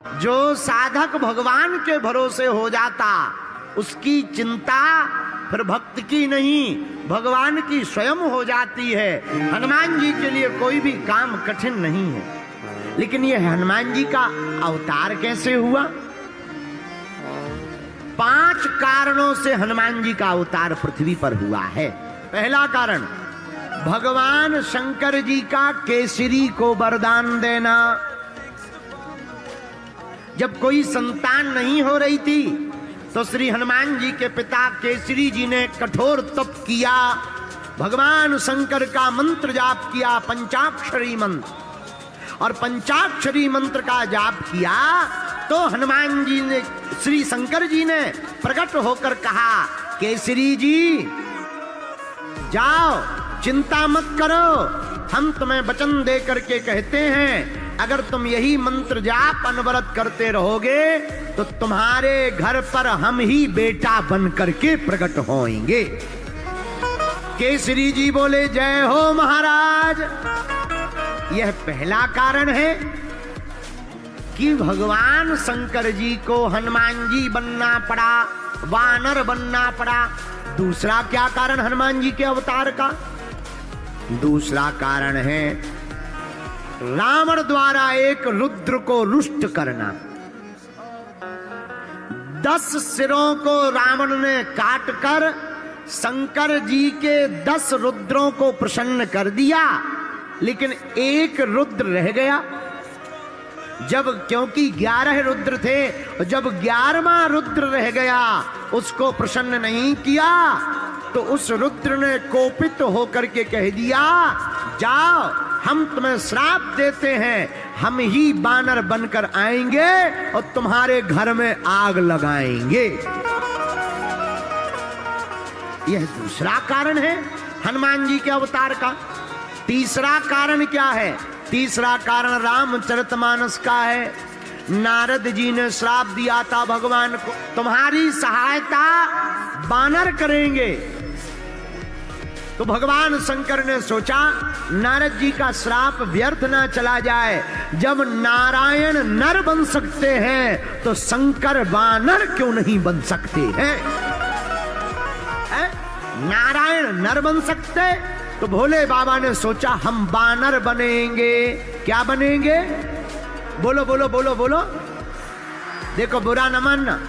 जो साधक भगवान के भरोसे हो जाता उसकी चिंता फिर भक्त की नहीं, भगवान की स्वयं हो जाती है। हनुमान जी के लिए कोई भी काम कठिन नहीं है। लेकिन ये हनुमान जी का अवतार कैसे हुआ? 5 कारणों से हनुमान जी का अवतार पृथ्वी पर हुआ है। पहला कारण, भगवान शंकर जी का केसरी को वरदान देना। जब कोई संतान नहीं हो रही थी तो श्री हनुमान जी के पिता केसरी जी ने कठोर तप किया, भगवान शंकर का मंत्र जाप किया, पंचाक्षरी मंत्र, और पंचाक्षरी मंत्र का जाप किया तो हनुमान जी ने, श्री शंकर जी ने प्रकट होकर कहा, केसरी जी जाओ, चिंता मत करो, हम तुम्हें वचन दे करके कहते हैं अगर तुम यही मंत्र जाप अनवरत करते रहोगे तो तुम्हारे घर पर हम ही बेटा बन करके प्रकट होएंगे। केसरी जी बोले, जय हो महाराज। यह पहला कारण है कि भगवान शंकर जी को हनुमान जी बनना पड़ा, वानर बनना पड़ा। दूसरा क्या कारण हनुमान जी के अवतार का? दूसरा कारण है रावण द्वारा एक रुद्र को रुष्ट करना। 10 सिरों को रावण ने काटकर शंकर जी के 10 रुद्रों को प्रसन्न कर दिया, लेकिन एक रुद्र रह गया। जब, क्योंकि 11 रुद्र थे, जब 11वां रुद्र रह गया, उसको प्रसन्न नहीं किया तो उस रुद्र ने कोपित होकर के कह दिया, जाओ हम तुम्हें श्राप देते हैं, हम ही बानर बनकर आएंगे और तुम्हारे घर में आग लगाएंगे। यह दूसरा कारण है हनुमान जी के अवतार का। तीसरा कारण क्या है? तीसरा कारण रामचरितमानस का है। नारद जी ने श्राप दिया था भगवान को, तुम्हारी सहायता बानर करेंगे। तो भगवान शंकर ने सोचा नारद जी का श्राप व्यर्थ ना चला जाए, जब नारायण नर बन सकते हैं तो शंकर वानर क्यों नहीं बन सकते हैं? नारायण नर बन सकते तो भोले बाबा ने सोचा हम वानर बनेंगे। क्या बनेंगे? बोलो बोलो बोलो बोलो। देखो, बुरा न मानना,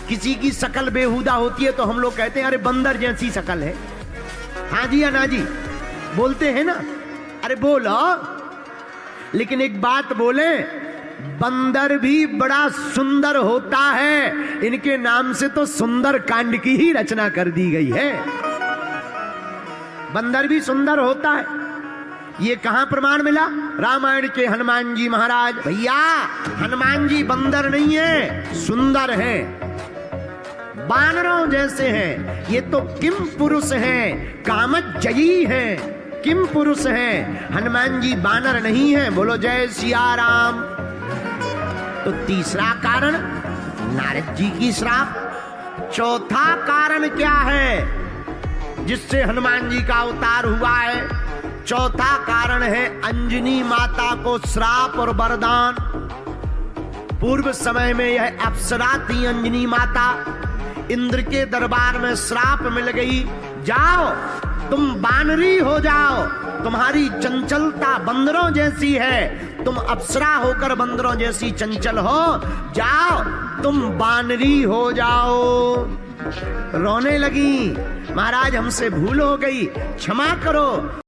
किसी की शकल बेहुदा होती है तो हम लोग कहते हैं अरे बंदर जैसी शकल है। हाँ जी या ना जी बोलते हैं ना, अरे बोलो। लेकिन एक बात बोले, बंदर भी बड़ा सुंदर होता है, इनके नाम से तो सुंदर कांड की ही रचना कर दी गई है। बंदर भी सुंदर होता है। ये कहां प्रमाण मिला? रामायण के हनुमान जी महाराज। भैया हनुमान जी बंदर नहीं है, सुंदर है, बानरों जैसे हैं। ये तो किम पुरुष हैं, कामजयी हैं, किम पुरुष हैं। हनुमान जी बानर नहीं हैं। बोलो जय सिया राम। तो तीसरा कारण नारद जी की श्राप। चौथा कारण क्या है जिससे हनुमान जी का अवतार हुआ है? चौथा कारण है अंजनी माता को श्राप और वरदान। पूर्व समय में यह अप्सरा थी अंजनी माता, इंद्र के दरबार में श्राप मिल गई, जाओ तुम बानरी हो जाओ, तुम्हारी चंचलता बंदरों जैसी है, तुम अप्सरा होकर बंदरों जैसी चंचल हो, जाओ तुम बानरी हो जाओ। रोने लगी, महाराज हमसे भूल हो गई, क्षमा करो।